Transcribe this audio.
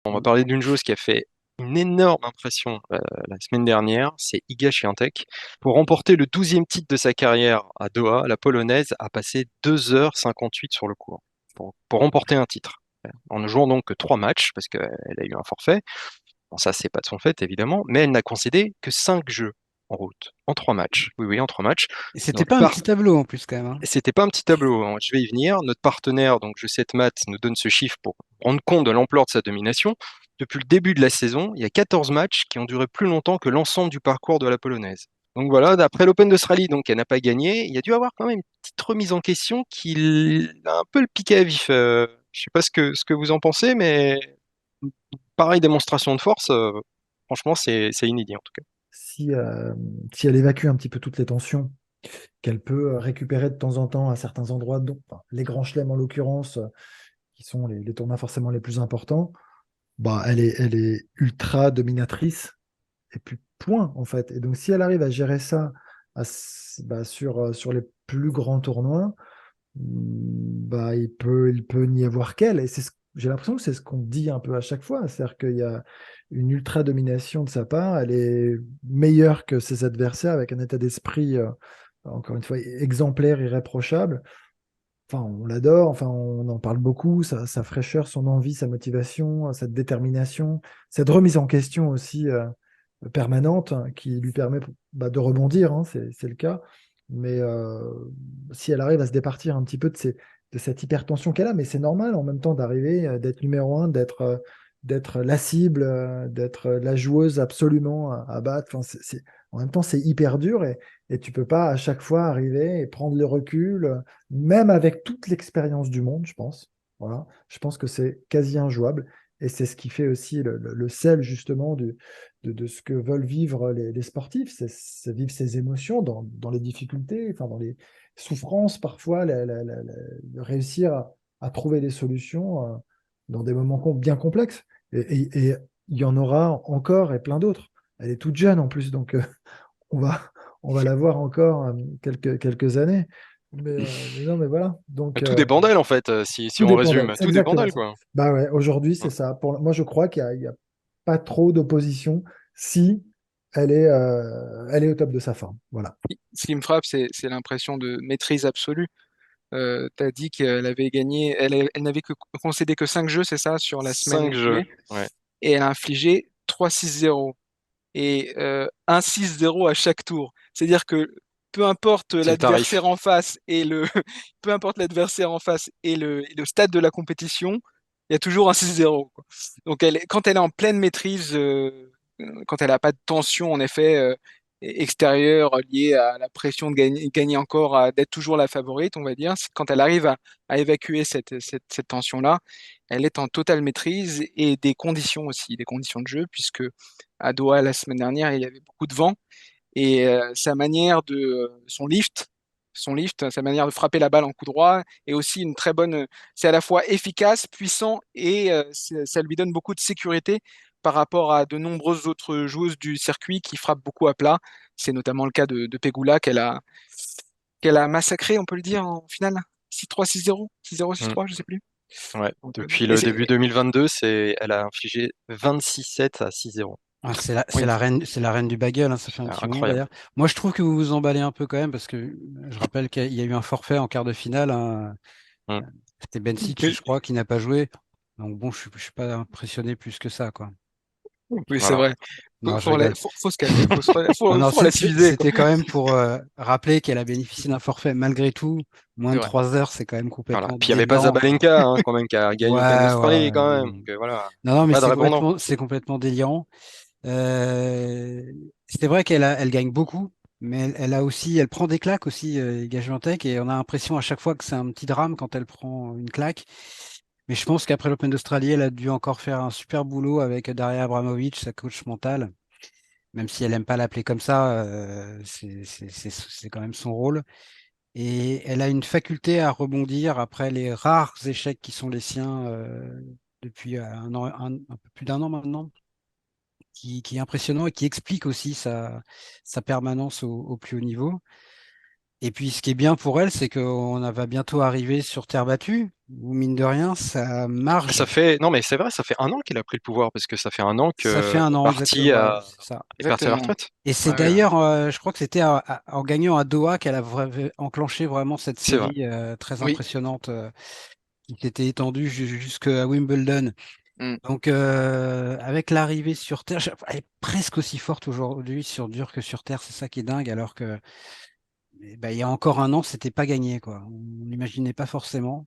On va parler d'une joueuse qui a fait une énorme impression la semaine dernière, c'est Iga Świątek. Pour remporter le 12e titre de sa carrière à Doha, la Polonaise a passé 2h58 sur le court pour remporter un titre. En ne jouant donc que 3 matchs, parce qu'elle a eu un forfait. Bon, ça, c'est pas de son fait, évidemment, mais elle n'a concédé que 5 jeux en route, en 3 matchs. Oui, oui, en 3 matchs. Et c'était Donc, pas un petit tableau en plus quand même, hein. c'était pas un petit tableau, hein. Je vais y venir. Notre partenaire, donc je sais Math, nous donne ce chiffre pour rendre compte de l'ampleur de sa domination. Depuis le début de la saison, il y a 14 matchs qui ont duré plus longtemps que l'ensemble du parcours de la Polonaise. Donc voilà, d'après l'Open d'Australie, donc elle n'a pas gagné. Il y a dû avoir quand même une petite remise en question qui a un peu le piqué à vif. Je sais pas ce que vous en pensez, mais pareille démonstration de force, franchement, c'est inédit en tout cas. Si, si elle évacue un petit peu toutes les tensions qu'elle peut récupérer de temps en temps à certains endroits, donc enfin, les grands chelems en l'occurrence, qui sont les tournois forcément les plus importants, bah, elle est ultra dominatrice, et puis point en fait. Et donc si elle arrive à gérer ça sur les plus grands tournois, bah, il peut n'y avoir qu'elle. Et j'ai l'impression que c'est ce qu'on dit un peu à chaque fois, c'est-à-dire qu'il y a une ultra domination de sa part, elle est meilleure que ses adversaires avec un état d'esprit, encore une fois, exemplaire, irréprochable. Enfin, on l'adore, enfin, on en parle beaucoup, sa fraîcheur, son envie, sa motivation, sa détermination, cette remise en question aussi permanente qui lui permet de rebondir, hein, c'est le cas. Mais si elle arrive à se départir un petit peu de cette hypertension qu'elle a, mais c'est normal en même temps d'arriver, d'être numéro un, d'être la cible, d'être la joueuse absolument à battre. Enfin, en même temps, c'est hyper dur et tu peux pas à chaque fois arriver et prendre le recul, même avec toute l'expérience du monde, je pense. Voilà. Je pense que c'est quasi injouable. Et c'est ce qui fait aussi le sel justement de ce que veulent vivre les sportifs, c'est vivre ces émotions dans les difficultés, enfin, dans les souffrances parfois, réussir à trouver des solutions dans des moments bien complexes. Et il y en aura encore et plein d'autres. Elle est toute jeune en plus, donc on va, on va la voir encore quelques années. Mais non, mais voilà. Donc, Tout dépend d'elle en fait, si tout on dépend d'elle. résume. C'est Tout dépend exactement d'elle, ça. quoi. Bah ouais, aujourd'hui, c'est Ouais. ça. Moi, je crois qu'il y a pas trop d'opposition si elle est au top de sa forme. Voilà. Ce qui me frappe, c'est l'impression de maîtrise absolue. Tu as dit qu'elle avait gagné, elle n'avait concédé que 5 jeux, c'est ça, sur la semaine 5 jeux. écoulée, Ouais. et elle a infligé 3-6-0 et 1-6-0 à chaque tour. C'est-à-dire que peu importe C'est le l'adversaire tarif. en face et peu importe l'adversaire en face et le stade de la compétition, il y a toujours un 6-0, quoi. Donc quand elle est en pleine maîtrise, quand elle n'a pas de tension en effet extérieure liée à la pression de gagner encore, d'être toujours la favorite, on va dire, quand elle arrive à évacuer cette tension-là, elle est en totale maîtrise et des conditions aussi, des conditions de jeu, puisque à Doha la semaine dernière, il y avait beaucoup de vent et sa manière son lift, sa manière de frapper la balle en coup droit est aussi une très bonne. C'est à la fois efficace, puissant et ça lui donne beaucoup de sécurité par rapport à de nombreuses autres joueuses du circuit qui frappent beaucoup à plat. C'est notamment le cas de Pegula qu'elle a massacré, on peut le dire, en finale. 6-3, 6-0, 6-0, Mm. 6-3, je sais plus. Ouais. Donc, Depuis le début 2022, elle a infligé 26-7 à 6-0. Ah, oui, c'est la reine du bagel, hein, ça fait un petit moment Incroyable. d'ailleurs. moi, je trouve que vous vous emballez un peu quand même parce que je rappelle qu'il y a eu un forfait en quart de finale, hein. Mm. C'était Bencic, oui, je crois, qui n'a pas joué. Donc bon, je suis pas impressionné plus que ça, quoi. oui, c'est Voilà. vrai. Non, je rigole. Faut se calmer, Non, non, faut relativiser, quoi. c'était quand même pour rappeler qu'elle a bénéficié d'un forfait. Malgré tout, moins C'est de vrai. 3 heures, c'est quand même Voilà. complètement Puis il n'y avait pas délirant. Zabalenka, hein, quand même, qui a gagné l'Open Ouais, ouais, d'Australie, ouais. quand Non, même. non. Donc voilà. Non, non, mais Pas de répondant. c'est complètement délirant. Euh, c'est vrai elle gagne beaucoup, mais elle a aussi, elle prend des claques aussi, Iga Świątek, et on a l'impression à chaque fois que c'est un petit drame quand elle prend une claque. Mais je pense qu'après l'Open d'Australie, elle a dû encore faire un super boulot avec Daria Abramovic, sa coach mentale. Même si elle aime pas l'appeler comme ça, c'est quand même son rôle. Et elle a une faculté à rebondir après les rares échecs qui sont les siens depuis un peu plus d'1 an maintenant, qui est impressionnant et qui explique aussi sa permanence au plus haut niveau. Et puis, ce qui est bien pour elle, c'est qu'on va bientôt arriver sur terre battue, où mine de rien, sa marge, Non, mais c'est vrai, ça fait 1 an qu'il a pris le pouvoir, parce que ça fait 1 an ça fait que un le an parti exactement. Ouais, c'est ça. est parti à la Exactement. retraite. Et c'est Ouais, d'ailleurs, je crois que c'était en gagnant à Doha qu'elle a enclenché vraiment cette C'est vrai. série très oui. impressionnante qui s'était étendue jusqu'à Wimbledon. Mm. Donc, avec l'arrivée sur Terre, elle est presque aussi forte aujourd'hui sur dur que sur Terre. C'est ça qui est dingue, alors que il y a encore un an, c'était pas gagné, quoi. On n'imaginait pas forcément.